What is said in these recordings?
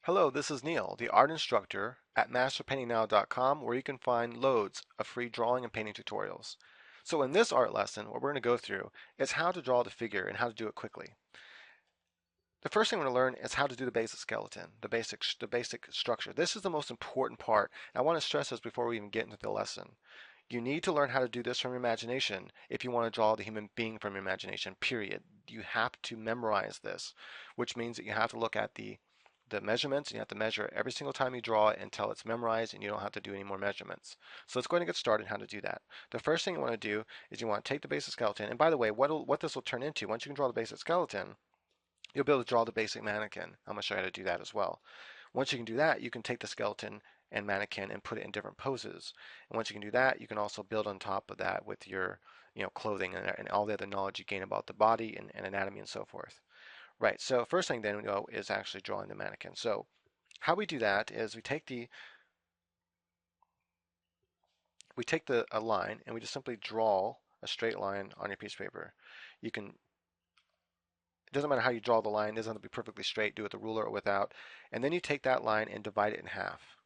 Hello, this is Neil, the art instructor at masterpaintingnow.com, where you can find loads of free drawing and painting tutorials. So in this art lesson, what we're going to go through is how to draw the figure and how to do it quickly. The first thing we're going to learn is how to do the basic skeleton, the basic structure. This is the most important part. I want to stress this before we even get into the lesson. You need to learn how to do this from your imagination if you want to draw the human being from your imagination, period. You have to memorize this, which means that you have to look at the measurements, and you have to measure every single time you draw it until it's memorized and you don't have to do any more measurements. So let's go ahead and get started on how to do that. The first thing you want to do is you want to take the basic skeleton, and by the way, what this will turn into, once you can draw the basic skeleton, you'll be able to draw the basic mannequin. I'm going to show you how to do that as well. Once you can do that, you can take the skeleton and mannequin and put it in different poses. And once you can do that, you can also build on top of that with your clothing and all the other knowledge you gain about the body and anatomy and so forth. Right, so first thing then we go is actually drawing the mannequin. So how we do that is we take a line and we just simply draw a straight line on your piece of paper. You can It doesn't matter how you draw the line, it doesn't have to be perfectly straight, do it with a ruler or without. And then you take that line and divide it in half.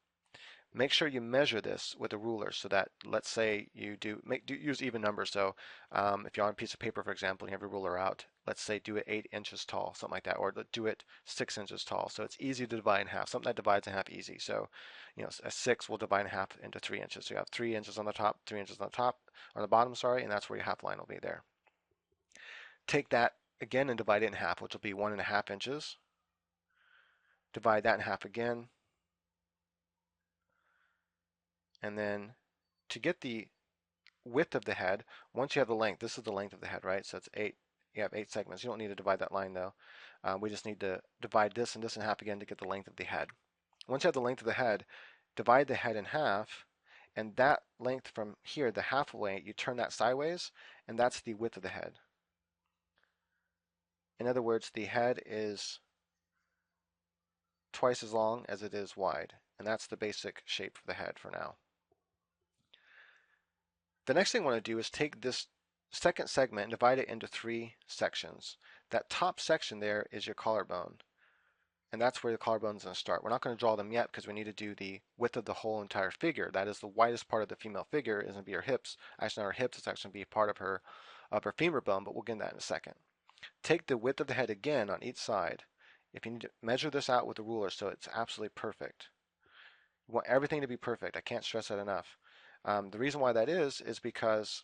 Make sure you measure this with a ruler so that, let's say you use even numbers. So if you're on a piece of paper, for example, and you have your ruler out, let's say do it 8 inches tall, something like that, or do it 6 inches tall. So it's easy to divide in half, something that divides in half easy. So, a 6 will divide in half into 3 inches. So you have 3 inches on the top, 3 inches on the top, on the bottom, sorry, and that's where your half line will be there. Take that again and divide it in half, which will be 1.5 inches. Divide that in half again, and then to get the width of the head, once you have the length, this is the length of the head, right? So it's 8, you have 8 segments. You don't need to divide that line though. We just need to divide this and this in half again to get the length of the head. Once you have the length of the head, divide the head in half, and that length from here, the halfway, you turn that sideways, and that's the width of the head. In other words, the head is twice as long as it is wide, and that's the basic shape for the head for now. The next thing I want to do is take this second segment and divide it into 3 sections. That top section there is your collarbone, and that's where the collarbone is going to start. We're not going to draw them yet because we need to do the width of the whole entire figure. That is the widest part of the female figure is going to be her hips. Actually, not her hips, it's actually going to be part of her femur bone, but we'll get into that in a second. Take the width of the head again on each side. If you need to measure this out with a ruler so it's absolutely perfect. You want everything to be perfect. I can't stress that enough. The reason why that is because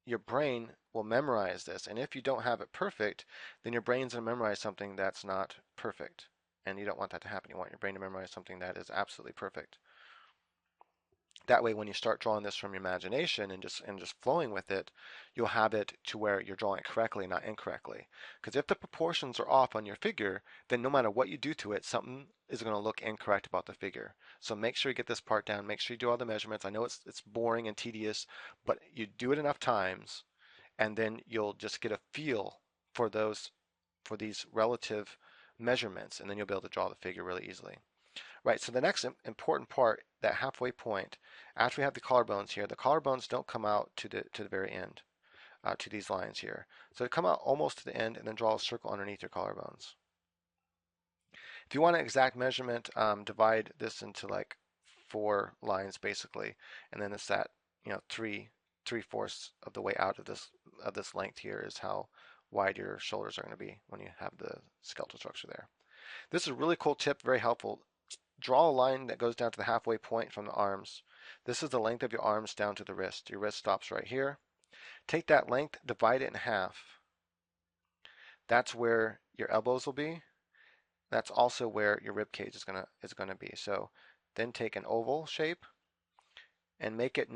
your brain will memorize this. And if you don't have it perfect, then your brain's going to memorize something that's not perfect. And you don't want that to happen. You want your brain to memorize something that is absolutely perfect. That way, when you start drawing this from your imagination and just flowing with it, you'll have it to where you're drawing it correctly, not incorrectly. Because if the proportions are off on your figure, then no matter what you do to it, something is going to look incorrect about the figure. So make sure you get this part down. Make sure you do all the measurements. I know it's boring and tedious, but you do it enough times, and then you'll just get a feel for these relative measurements, and then you'll be able to draw the figure really easily. Right, so the next important part, that halfway point, after we have the collarbones here, the collarbones don't come out to the very end, to these lines here. So they come out almost to the end and then draw a circle underneath your collarbones. If you want an exact measurement, divide this into like 4 lines basically, and then it's that, 3/4 of the way out of this length here is how wide your shoulders are going to be when you have the skeletal structure there. This is a really cool tip, very helpful. Draw a line that goes down to the halfway point from the arms. This is the length of your arms down to the wrist. Your wrist stops right here. Take that length, divide it in half. That's where your elbows will be. That's also where your rib cage is gonna be. So then take an oval shape and make it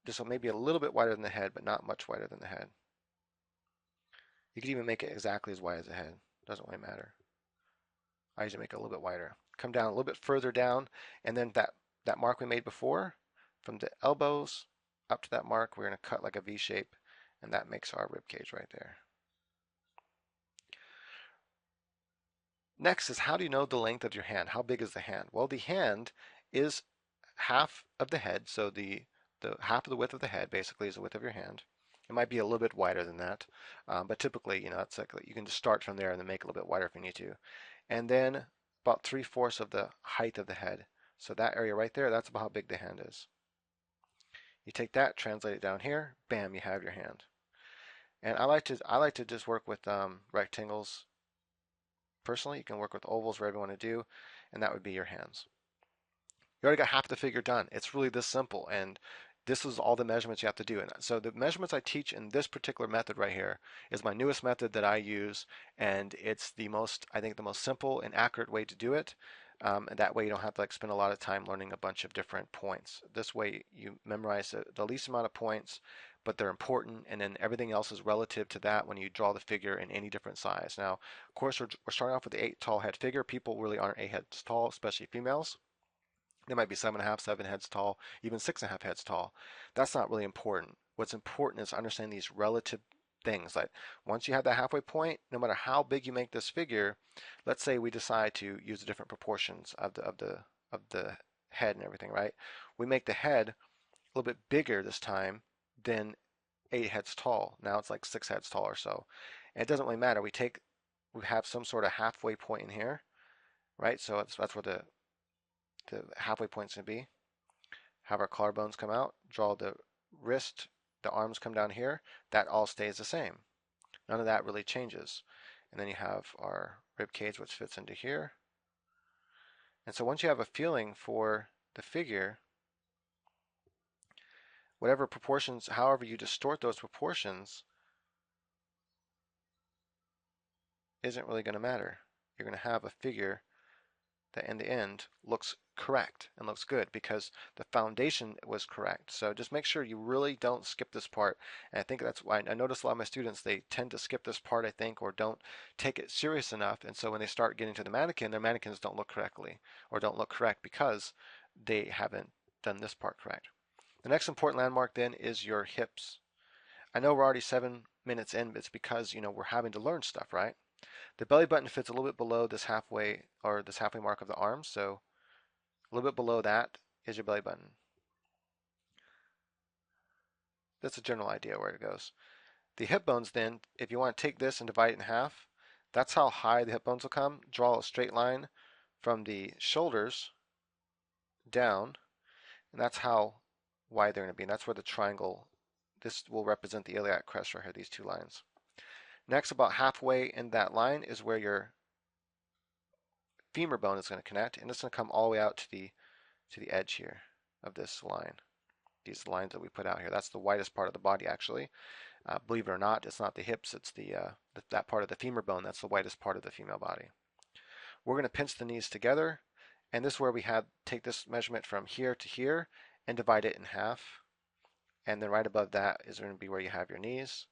just maybe a little bit wider than the head, but not much wider than the head. You could even make it exactly as wide as the head. Doesn't really matter. I usually make it a little bit wider. Come down a little bit further down, and then that mark we made before, from the elbows up to that mark, we're going to cut like a V shape, and that makes our rib cage right there. Next is, how do you know the length of your hand? How big is the hand? Well, the hand is half of the head, so the half of the width of the head basically is the width of your hand. It might be a little bit wider than that, but typically, it's like you can just start from there and then make it a little bit wider if you need to. And then about 3/4 of the height of the head. So that area right there, that's about how big the hand is. You take that, translate it down here, bam, you have your hand. And I like to just work with rectangles personally. You can work with ovals, whatever you want to do, and that would be your hands. You already got half the figure done. It's really this simple, and this is all the measurements you have to do. And so the measurements I teach in this particular method right here is my newest method that I use, and it's the most, I think, the most simple and accurate way to do it. And that way you don't have to like spend a lot of time learning a bunch of different points. This way you memorize the least amount of points, but they're important, and then everything else is relative to that when you draw the figure in any different size. Now, of course, we're starting off with the 8 tall head figure. People really aren't 8 heads tall, especially females. They might be 7.5, 7 heads tall, even 6.5 heads tall. That's not really important. What's important is understanding these relative things. Like once you have that halfway point, no matter how big you make this figure, let's say we decide to use the different proportions of the head and everything, right? We make the head a little bit bigger this time than 8 heads tall. Now it's like 6 heads tall or so. And it doesn't really matter. We have some sort of halfway point in here, right? So that's where the halfway point's going to be. Have our collarbones come out, draw the wrist, the arms come down here. That all stays the same. None of that really changes. And then you have our rib cage, which fits into here. And so once you have a feeling for the figure, whatever proportions, however you distort those proportions, isn't really going to matter. You're going to have a figure that in the end looks correct and looks good because the foundation was correct. So just make sure you really don't skip this part. And I think that's why I notice a lot of my students, they tend to skip this part, I think, or don't take it serious enough. And so when they start getting to the mannequin, their mannequins don't look correctly or don't look correct because they haven't done this part correct. The next important landmark then is your hips. I know we're already 7 minutes in, but it's because, we're having to learn stuff, right? The belly button fits a little bit below this halfway mark of the arm, so a little bit below that is your belly button. That's a general idea where it goes. The hip bones then, if you want to take this and divide it in half, that's how high the hip bones will come. Draw a straight line from the shoulders down, and that's how wide they're going to be. And that's where the triangle, this will represent the iliac crest right here, these two lines. Next, about halfway in that line is where your femur bone is going to connect, and it's going to come all the way out to the edge here of this line. These lines that we put out here, that's the widest part of the body actually. Believe it or not, it's not the hips, it's that part of the femur bone that's the widest part of the female body. We're going to pinch the knees together, and this is where we take this measurement from here to here and divide it in half. And then right above that is going to be where you have your knees,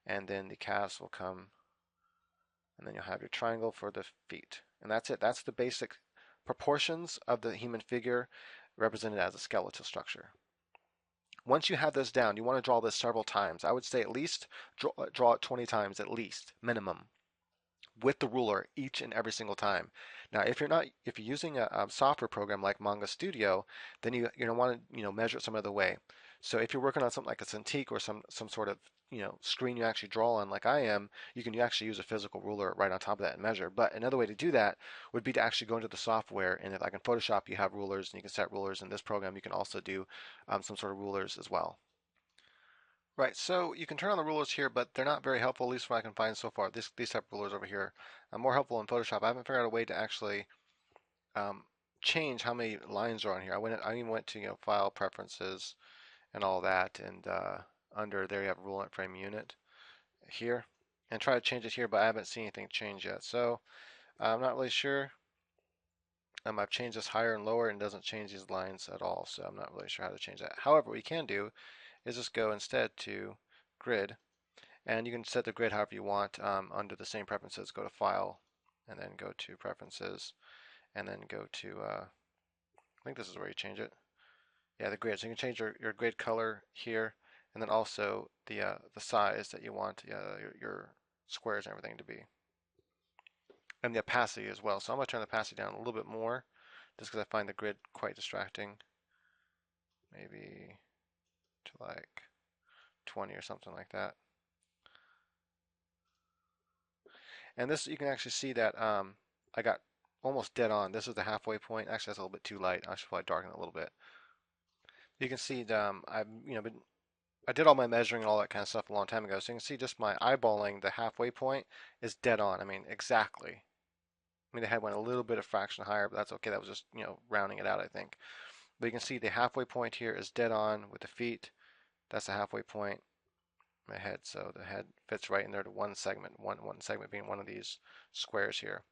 and then the calves will come, and then you'll have your triangle for the feet. And that's it. That's the basic proportions of the human figure represented as a skeletal structure. Once you have this down, you want to draw this several times. I would say at least draw it 20 times at least, minimum, with the ruler each and every single time. Now, if you're using a software program like Manga Studio, then you don't want to measure it some other way. So if you're working on something like a Cintiq or some sort of screen you actually draw on like I am, you can actually use a physical ruler right on top of that and measure. But another way to do that would be to actually go into the software, and if like in Photoshop you have rulers and you can set rulers. In this program you can also do some sort of rulers as well. Right, so you can turn on the rulers here, but they're not very helpful, at least what I can find so far. These type of rulers over here are more helpful in Photoshop. I haven't figured out a way to actually um, change how many lines are on here. I even went to File, Preferences, and all that, and under there you have Rule and Frame Unit here, and try to change it here, but I haven't seen anything change yet. So I'm not really sure. I've changed this higher and lower, and it doesn't change these lines at all, so I'm not really sure how to change that. However, what you can do is just go instead to Grid, and you can set the grid however you want. Under the same preferences, go to File, and then go to Preferences, and then go to, I think this is where you change it. Yeah, the grid. So you can change your grid color here, and then also the size that you want your squares and everything to be, and the opacity as well. So I'm going to turn the opacity down a little bit more, just because I find the grid quite distracting. Maybe to like 20 or something like that. And this, you can actually see that I got almost dead on. This is the halfway point. Actually, that's a little bit too light. I should probably darken it a little bit. You can see I've I did all my measuring and all that kind of stuff a long time ago. So you can see just my eyeballing the halfway point is dead on. I mean, exactly. I mean, the head went a little bit of fraction higher, but that's okay. That was just, rounding it out, I think. But you can see the halfway point here is dead on with the feet. That's the halfway point. My head, so the head fits right in there to one segment. One segment being one of these squares here.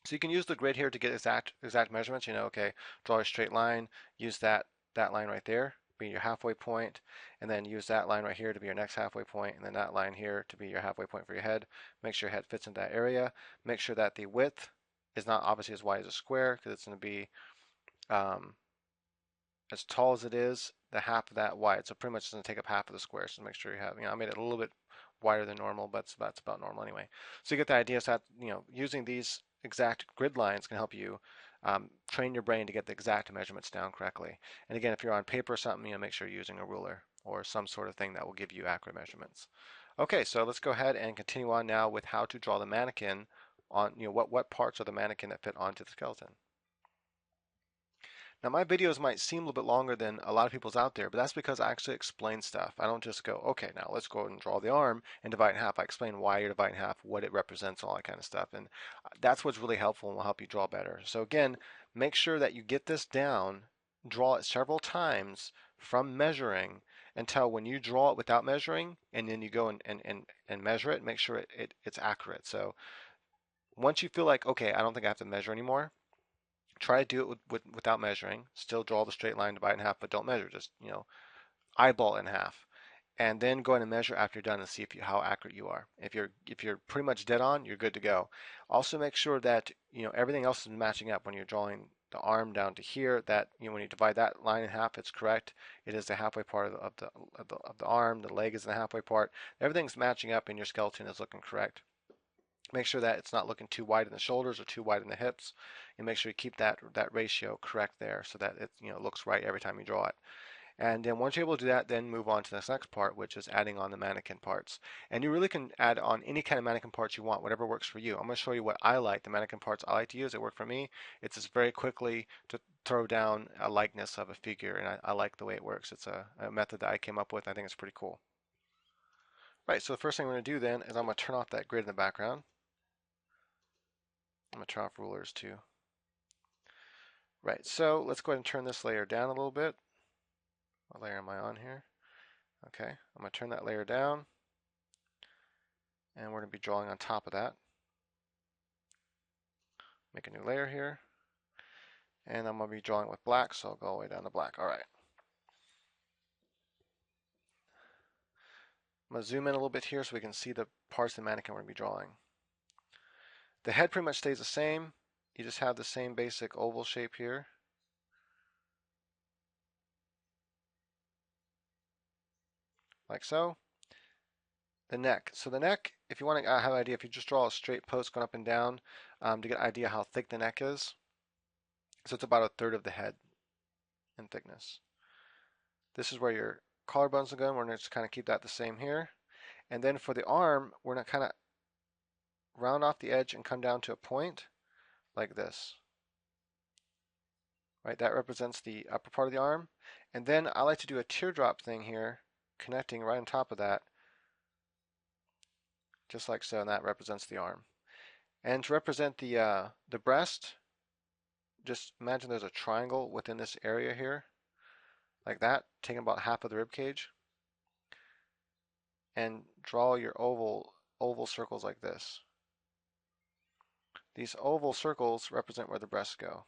So you can use the grid here to get exact measurements. Okay, draw a straight line. Use that line right there be your halfway point, and then use that line right here to be your next halfway point, and then that line here to be your halfway point for your head. Make sure your head fits in that area. Make sure that the width is not obviously as wide as a square because it's going to be um, as tall as it is, the half of that wide. So pretty much it's going to take up half of the square. So make sure you have, I made it a little bit wider than normal, but that's about normal anyway. So you get the idea. So that, using these exact grid lines can help you train your brain to get the exact measurements down correctly. And again, if you're on paper or something, make sure you're using a ruler or some sort of thing that will give you accurate measurements. Okay, so let's go ahead and continue on now with how to draw the mannequin on, what parts of the mannequin that fit onto the skeleton. Now my videos might seem a little bit longer than a lot of people's out there, but that's because I actually explain stuff. I don't just go, okay, now let's go and draw the arm and divide it in half. I explain why you're dividing in half, what it represents, all that kind of stuff. And that's what's really helpful and will help you draw better. So again, make sure that you get this down, draw it several times from measuring until when you draw it without measuring and then you go and measure it, make sure it's accurate. So once you feel like, okay, I don't think I have to measure anymore, try to do it without measuring. Still draw the straight line, divide in half, but don't measure. Just eyeball in half, and then go in and measure after you're done and see how accurate you are. If you're pretty much dead on, you're good to go. Also make sure that everything else is matching up when you're drawing the arm down to here. That when you divide that line in half, it's correct. It is the halfway part of the arm. The leg is the halfway part. Everything's matching up, and your skeleton is looking correct. Make sure that it's not looking too wide in the shoulders or too wide in the hips, and make sure you keep that ratio correct there so that it looks right every time you draw it. And then once you're able to do that, then move on to this next part, which is adding on the mannequin parts. And you really can add on any kind of mannequin parts you want, whatever works for you. I'm going to show you what I like, the mannequin parts I like to use that work for me. It's just very quickly to throw down a likeness of a figure, and I like the way it works. It's a method that I came up with. I think it's pretty cool. Right, so the first thing I'm going to do then is I'm going to turn off that grid in the background. I'm going to turn off rulers too. Right, so let's go ahead and turn this layer down a little bit. What layer am I on here? Okay, I'm going to turn that layer down, and we're going to be drawing on top of that. Make a new layer here, and I'm going to be drawing with black, so I'll go all the way down to black. All right. I'm going to zoom in a little bit here so we can see the parts of the mannequin we're going to be drawing. The head pretty much stays the same. You just have the same basic oval shape here. Like so. The neck. So the neck, if you want to have an idea, if you just draw a straight post going up and down to get an idea how thick the neck is. So it's about a third of the head in thickness. This is where your collarbones are going. We're going to just kind of keep that the same here. And then for the arm, we're going to kind of round off the edge and come down to a point like this. Right, that represents the upper part of the arm. And then I like to do a teardrop thing here, connecting right on top of that, just like so, and that represents the arm. And to represent the breast, just imagine there's a triangle within this area here, like that, taking about half of the rib cage, and draw your oval circles like this. These oval circles represent where the breasts go,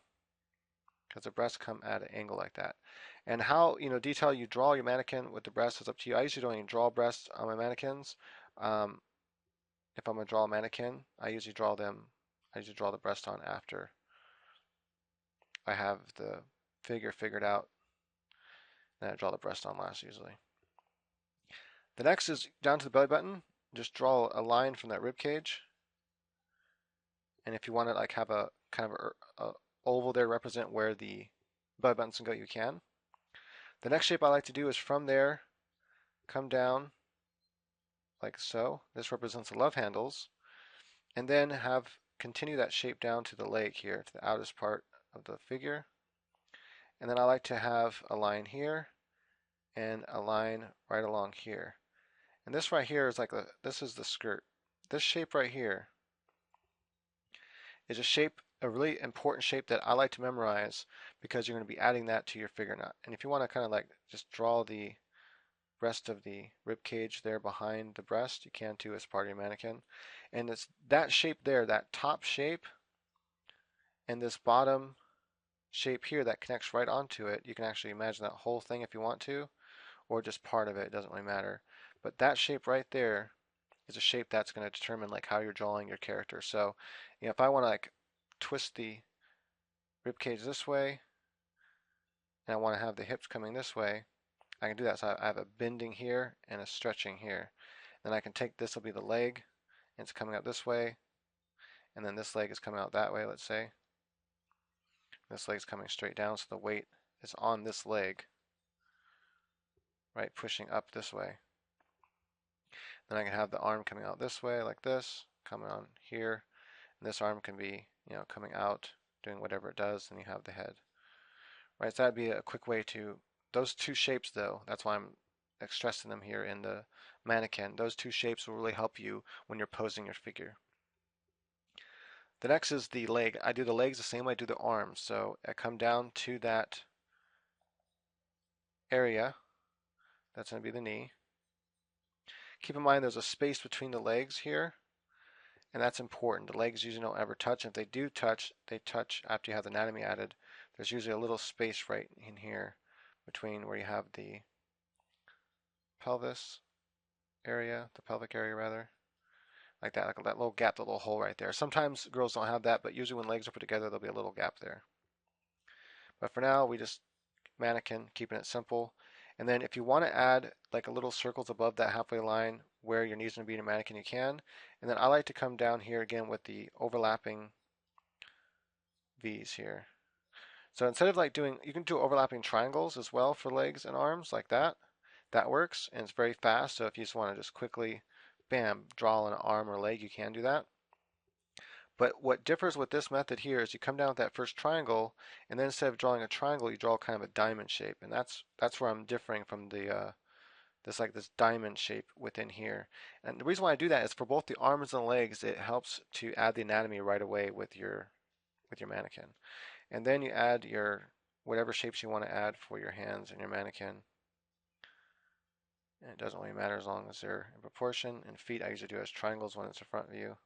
because the breasts come at an angle like that. And how detail you draw your mannequin with the breasts is up to you. I usually don't even draw breasts on my mannequins. If I'm gonna draw a mannequin, I usually draw the breast on after I have the figure figured out. Then I draw the breast on last usually. The next is down to the belly button. Just draw a line from that rib cage. And if you want to like have a kind of a oval there represent where the belly buttons can go, you can. The next shape I like to do is from there, come down like so. This represents the love handles. And then have continue that shape down to the leg here, to the outermost part of the figure. And then I like to have a line here and a line right along here. And this right here is this is the skirt. This shape right here is a shape, a really important shape that I like to memorize because you're going to be adding that to your figure knot. And if you want to kind of like just draw the rest of the rib cage there behind the breast, you can too as part of your mannequin. And it's that shape there, that top shape, and this bottom shape here that connects right onto it. You can actually imagine that whole thing if you want to, or just part of it. It doesn't really matter. But that shape right there is a shape that's going to determine like how you're drawing your character. So, if I want to like twist the rib cage this way, and I want to have the hips coming this way, I can do that. So I have a bending here and a stretching here. Then I can take, this will be the leg, and it's coming out this way, and then this leg is coming out that way, let's say. This leg's coming straight down, so the weight is on this leg, right, pushing up this way. Then I can have the arm coming out this way, like this, coming on here, and this arm can be, coming out, doing whatever it does, and you have the head. Right, so that'd be a quick way to, those two shapes though, that's why I'm stressing them here in the mannequin. Those two shapes will really help you when you're posing your figure. The next is the leg. I do the legs the same way I do the arms. So I come down to that area. That's going to be the knee. Keep in mind there's a space between the legs here, and that's important. The legs usually don't ever touch. And if they do touch, they touch after you have the anatomy added. There's usually a little space right in here between where you have the pelvis area, the pelvic area rather, like that, like that little gap, the little hole right there. Sometimes girls don't have that, but usually when legs are put together, there'll be a little gap there. But for now, we just mannequin, keeping it simple. And then if you want to add like a little circles above that halfway line where your knees are going to be in a mannequin, you can. And then I like to come down here again with the overlapping V's here. So instead of like doing, you can do overlapping triangles as well for legs and arms like that. That works, and it's very fast. So if you just want to just quickly, bam, draw an arm or leg, you can do that. But what differs with this method here is you come down with that first triangle, and then instead of drawing a triangle, you draw kind of a diamond shape, and that's where I'm differing from the this diamond shape within here. And the reason why I do that is for both the arms and legs, it helps to add the anatomy right away with your mannequin. And then you add your whatever shapes you want to add for your hands and your mannequin. And it doesn't really matter as long as they're in proportion. And feet I usually do as triangles when it's a front view.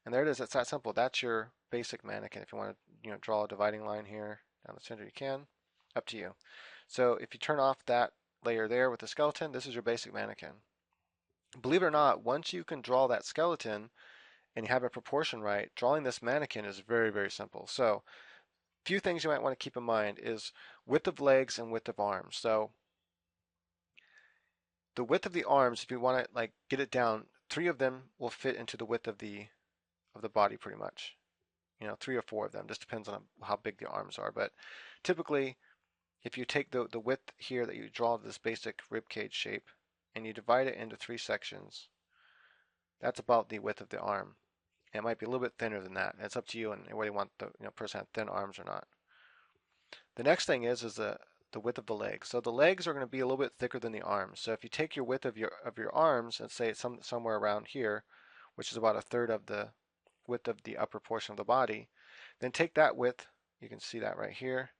And there it is. It's that simple. That's your basic mannequin. If you want to, draw a dividing line here down the center, you can. Up to you. So if you turn off that layer there with the skeleton, this is your basic mannequin. Believe it or not, once you can draw that skeleton and you have a proportion right, drawing this mannequin is very, very simple. So a few things you might want to keep in mind is width of legs and width of arms. So the width of the arms, if you want to like get it down, 3 of them will fit into the width of the body pretty much. 3 or 4 of them, just depends on how big the arms are. But typically, if you take the width here that you draw this basic rib cage shape and you divide it into 3 sections, that's about the width of the arm. And it might be a little bit thinner than that. It's up to you and whether you want the person to have thin arms or not. The next thing is the width of the legs. So the legs are going to be a little bit thicker than the arms. So if you take your width of your arms and say it's somewhere around here, which is about a third of the width of the upper portion of the body, then take that width, you can see that right here,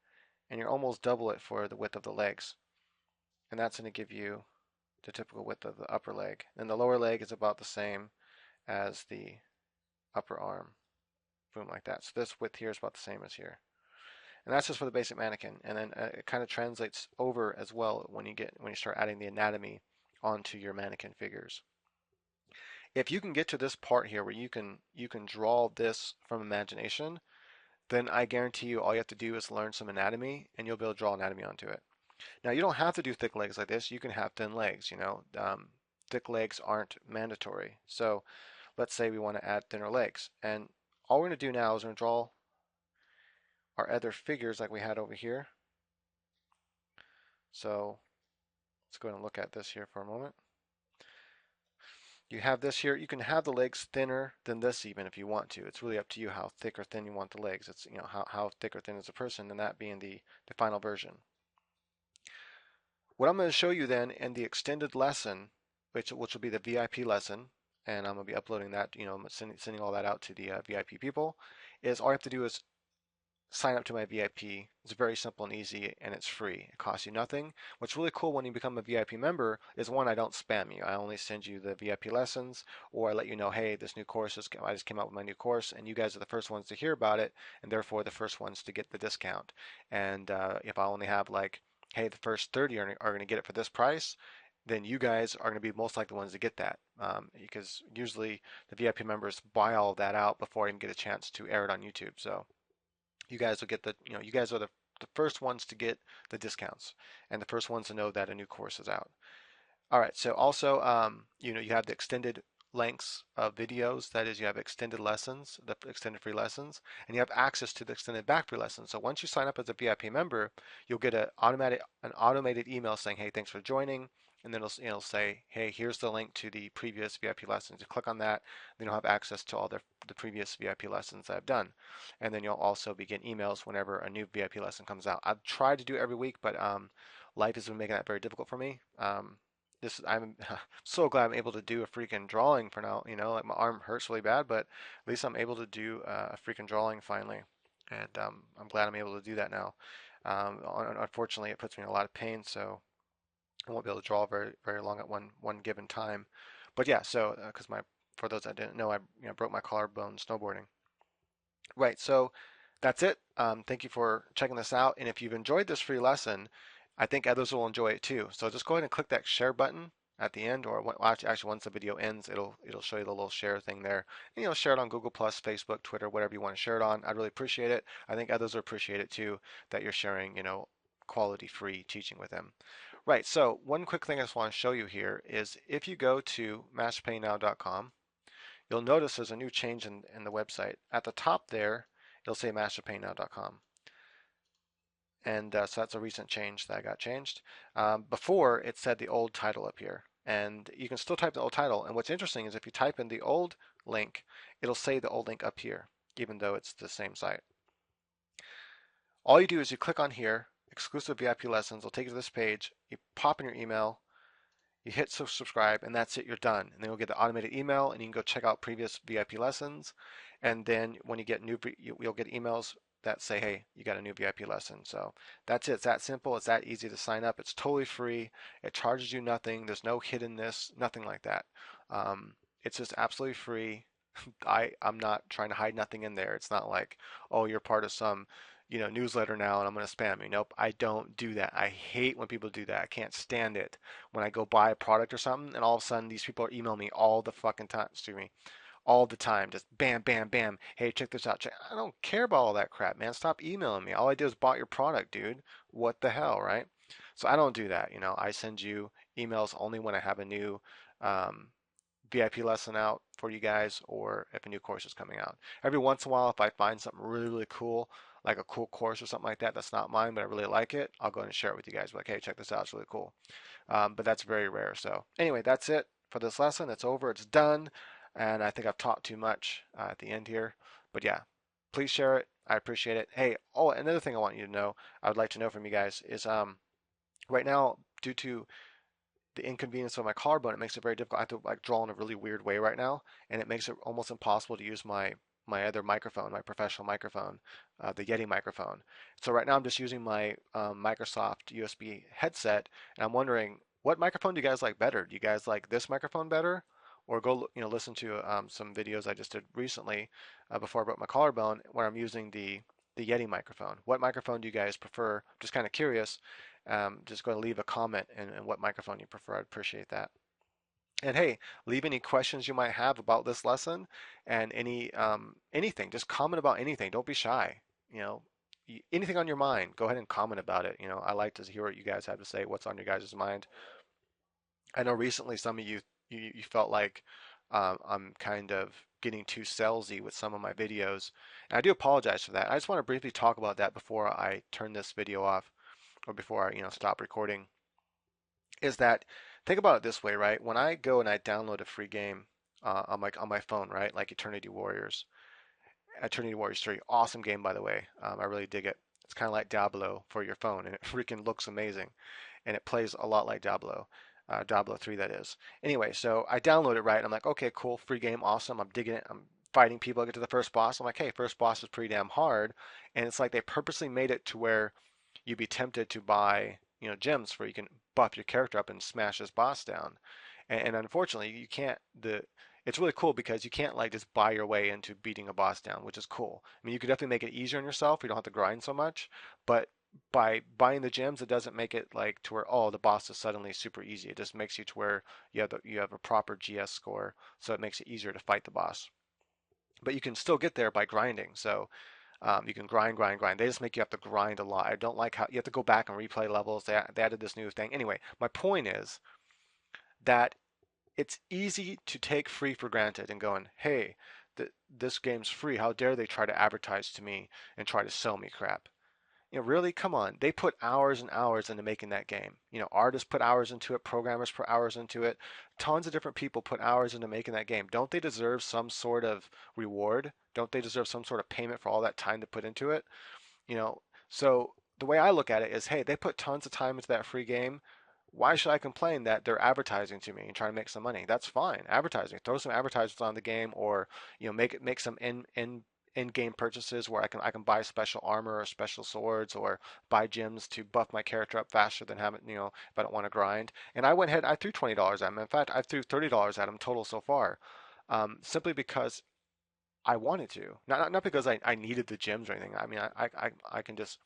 and you're almost double it for the width of the legs. And that's going to give you the typical width of the upper leg. And the lower leg is about the same as the upper arm. Boom, like that. So this width here is about the same as here. And that's just for the basic mannequin. And then it kind of translates over as well when you start adding the anatomy onto your mannequin figures. If you can get to this part here where you can draw this from imagination, then I guarantee you all you have to do is learn some anatomy and you'll be able to draw anatomy onto it. Now you don't have to do thick legs like this. You can have thin legs. Thick legs aren't mandatory. So let's say we want to add thinner legs, and all we're going to do now is we're going to draw our other figures like we had over here. So let's go ahead and look at this here for a moment. You have this here. You can have the legs thinner than this even if you want to. It's really up to you how thick or thin you want the legs. It's, you know, how thick or thin is the person, and that being the final version. What I'm going to show you then in the extended lesson, which will be the VIP lesson, and I'm going to be uploading that, you know, I'm sending all that out to the VIP people, is all you have to do is sign up to my VIP. It's very simple and easy, and it's free. It costs you nothing. What's really cool when you become a VIP member is, one, I don't spam you. I only send you the VIP lessons, or I let you know, hey, this new course is, I just came out with my new course, and you guys are the first ones to hear about it, and therefore the first ones to get the discount. And if I only have like, hey, the first 30 are going to get it for this price, then you guys are going to be most likely the ones to get that, because usually the VIP members buy all of that out before I even get a chance to air it on YouTube. So you guys will get the, you know, you guys are the first ones to get the discounts and the first ones to know that a new course is out. All right, so also, you know, you have the extended lengths of videos. That is, you have extended lessons, the extended free lessons, and you have access to the extended back free lessons. So once you sign up as a VIP member, you'll get an automated email saying, "Hey, thanks for joining," and then it'll say, "Hey, here's the link to the previous VIP lessons." You click on that, then you'll have access to all the previous VIP lessons I've done, and then you'll also be getting emails whenever a new VIP lesson comes out. I've tried to do it every week, but life has been making that very difficult for me. I'm so glad I'm able to do a freaking drawing for now. You know, like my arm hurts really bad, but at least I'm able to do a freaking drawing finally, and I'm glad I'm able to do that now. Unfortunately, it puts me in a lot of pain, so I won't be able to draw very long at one given time. But yeah, so because my for those that didn't know, I, you know, broke my collarbone snowboarding. Right, so that's it. Thank you for checking this out. And if you've enjoyed this free lesson, I think others will enjoy it too. So just go ahead and click that share button at the end, or actually once the video ends, it'll show you the little share thing there. And, you know, share it on Google Plus, Facebook, Twitter, whatever you want to share it on. I'd really appreciate it. I think others will appreciate it too, that you're sharing, you know, quality free teaching with them. Right, so one quick thing I just want to show you here is if you go to masterpaynow.com, you'll notice there's a new change in the website. At the top there, it'll say masterpaintnow.com. And so that's a recent change that got changed. Before, it said the old title up here. And you can still type the old title. And what's interesting is if you type in the old link, it'll say the old link up here, even though it's the same site. All you do is you click on here, exclusive VIP lessons, will take you to this page. You pop in your email, you hit subscribe, and that's it. You're done. And then you'll get the automated email, and you can go check out previous VIP lessons. And then when you get new, you'll get emails that say, "Hey, you got a new VIP lesson." So that's it. It's that simple. It's that easy to sign up. It's totally free. It charges you nothing. There's no hiddenness, nothing like that. It's just absolutely free. I'm not trying to hide nothing in there. It's not like, oh, you're part of some, you know, newsletter now and I'm going to spam you. Nope, I don't do that. I hate when people do that. I can't stand it. When I go buy a product or something and all of a sudden these people are emailing me all the fucking time, excuse me, all the time, just bam, bam, bam. Hey, check this out. Check. I don't care about all that crap, man. Stop emailing me. All I did is bought your product, dude. What the hell, right? So I don't do that. You know, I send you emails only when I have a new um, VIP lesson out for you guys, or if a new course is coming out. Every once in a while, if I find something really, really cool, like a cool course or something like that that's not mine, but I really like it, I'll go ahead and share it with you guys. Like, hey, check this out, it's really cool. But that's very rare. So anyway, that's it for this lesson. It's over, it's done, and I think I've taught too much at the end here. But yeah, please share it. I appreciate it. Hey, oh, another thing I want you to know, I would like to know from you guys is right now, due to the inconvenience of my collarbone, it makes it very difficult. I have to like draw in a really weird way right now, and it makes it almost impossible to use my other microphone, my professional microphone, the Yeti microphone. So right now I'm just using my Microsoft USB headset, and I'm wondering what microphone do you guys like better? Do you guys like this microphone better, or go, you know, listen to some videos I just did recently before I broke my collarbone where I'm using the Yeti microphone. What microphone do you guys prefer? Just kind of curious. Just go and leave a comment and what microphone you prefer. I'd appreciate that. And hey, leave any questions you might have about this lesson and anything. Just comment about anything. Don't be shy. You know, anything on your mind, go ahead and comment about it. You know, I like to hear what you guys have to say, what's on your guys' mind. I know recently some of you felt like I'm kind of getting too salesy with some of my videos, and I do apologize for that. I just want to briefly talk about that before I turn this video off or before I, you know, stop recording. Is that Think about it this way, right? When I go and I download a free game on my phone, right? Like Eternity Warriors 3, awesome game by the way. I really dig it. It's kind of like Diablo for your phone, and it freaking looks amazing, and it plays a lot like Diablo 3 that is. Anyway, so I download it, right? I'm like, okay, cool, free game, awesome. I'm digging it. I'm fighting people. I get to the first boss. I'm like, hey, first boss is pretty damn hard, and it's like they purposely made it to where you'd be tempted to buy, gems where you can buff your character up and smash this boss down. And unfortunately, you can't. It's really cool because you can't like just buy your way into beating a boss down, which is cool. I mean, you could definitely make it easier on yourself. You don't have to grind so much, but by buying the gems, it doesn't make it like to where the boss is suddenly super easy. It just makes you to where you have a proper GS score, so it makes it easier to fight the boss. But you can still get there by grinding. So you can grind, grind, grind. They just make you have to grind a lot. I don't like how you have to go back and replay levels. They added this new thing. Anyway, my point is that it's easy to take free for granted and going, hey, this game's free. How dare they try to advertise to me and try to sell me crap? Really, come on. They put hours and hours into making that game. Artists put hours into it, programmers put hours into it. Tons of different people put hours into making that game. Don't they deserve some sort of reward? Don't they deserve some sort of payment for all that time to put into it? You know, so the way I look at it is, hey, they put tons of time into that free game. Why should I complain that they're advertising to me and trying to make some money? That's fine. Advertising. Throw some advertisements on the game, or make some in-game purchases where I can buy special armor or special swords or buy gems to buff my character up faster than having if I don't want to grind. And I went ahead. I threw $20 at him. In fact, I threw $30 at him total so far, simply because I wanted to, not because I needed the gems or anything. I mean, I can just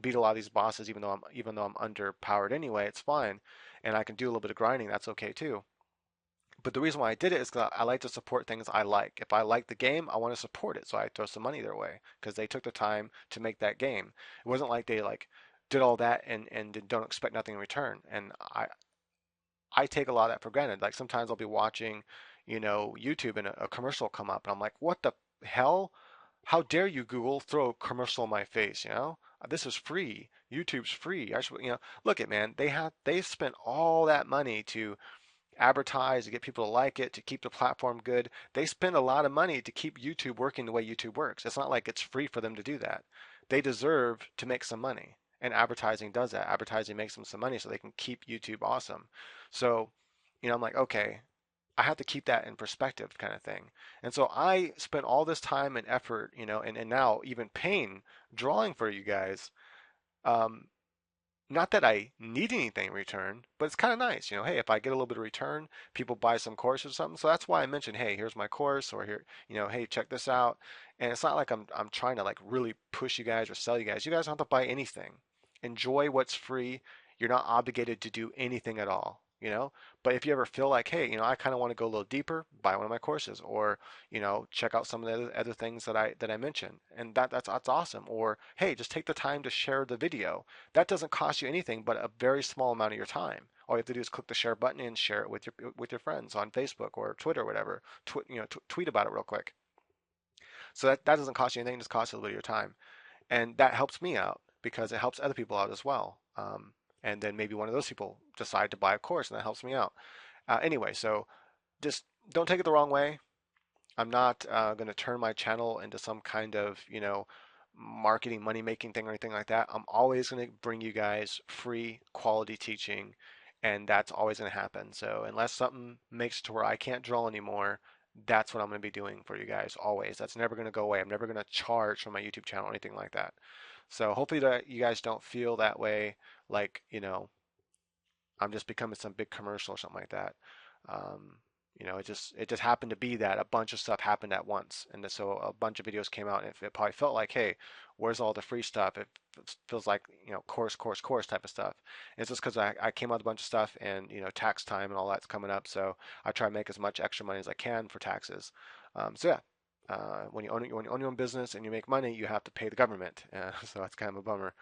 beat a lot of these bosses even though I'm underpowered anyway. It's fine, and I can do a little bit of grinding. That's okay too. But the reason why I did it is because I like to support things I like. If I like the game, I want to support it, so I throw some money their way because they took the time to make that game. It wasn't like they like did all that and don't expect nothing in return. And I take a lot of that for granted. Like sometimes I'll be watching, YouTube and a commercial will come up, and I'm like, what the hell? How dare you, Google, throw a commercial in my face? This is free. YouTube's free. I should, look at man. They've spent all that money to advertise, to get people to like it, to keep the platform good. They spend a lot of money to keep YouTube working the way YouTube works. It's not like it's free for them to do that. They deserve to make some money. And advertising does that. Advertising makes them some money so they can keep YouTube awesome. So, I'm like, okay, I have to keep that in perspective kind of thing. And so I spent all this time and effort, and now even pain drawing for you guys. Um, Not that I need anything in return, but it's kind of nice. Hey, if I get a little bit of return, people buy some course or something. So that's why I mentioned, hey, here's my course, or here, hey, check this out. And it's not like I'm trying to like really push you guys or sell you guys. You guys don't have to buy anything. Enjoy what's free. You're not obligated to do anything at all. But if you ever feel like, hey, I kind of want to go a little deeper, buy one of my courses, or check out some of the other things that I mentioned, and that's awesome. Or hey, just take the time to share the video. That doesn't cost you anything but a very small amount of your time. All you have to do is click the share button and share it with your friends on Facebook or Twitter or whatever. Tweet about it real quick. So that doesn't cost you anything; it just costs you a little bit of your time, and that helps me out because it helps other people out as well. And then maybe one of those people decide to buy a course, and that helps me out. Anyway, so just don't take it the wrong way. I'm not going to turn my channel into some kind of, marketing, money making thing or anything like that. I'm always going to bring you guys free quality teaching, and that's always going to happen. So unless something makes it to where I can't draw anymore, that's what I'm going to be doing for you guys always. That's never going to go away. I'm never going to charge for my YouTube channel or anything like that. So hopefully that you guys don't feel that way, like, I'm just becoming some big commercial or something like that. Um, it just happened to be that a bunch of stuff happened at once, and so a bunch of videos came out, and it probably felt like, hey, where's all the free stuff? It feels like course, course, course type of stuff. And it's just because I came out with a bunch of stuff, and tax time and all that's coming up, so I try to make as much extra money as I can for taxes. So yeah. When you own your own business and you make money, you have to pay the government. So that's kind of a bummer.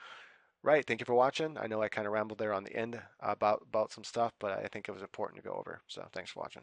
Right. Thank you for watching. I know I kind of rambled there on the end about some stuff, but I think it was important to go over. So thanks for watching.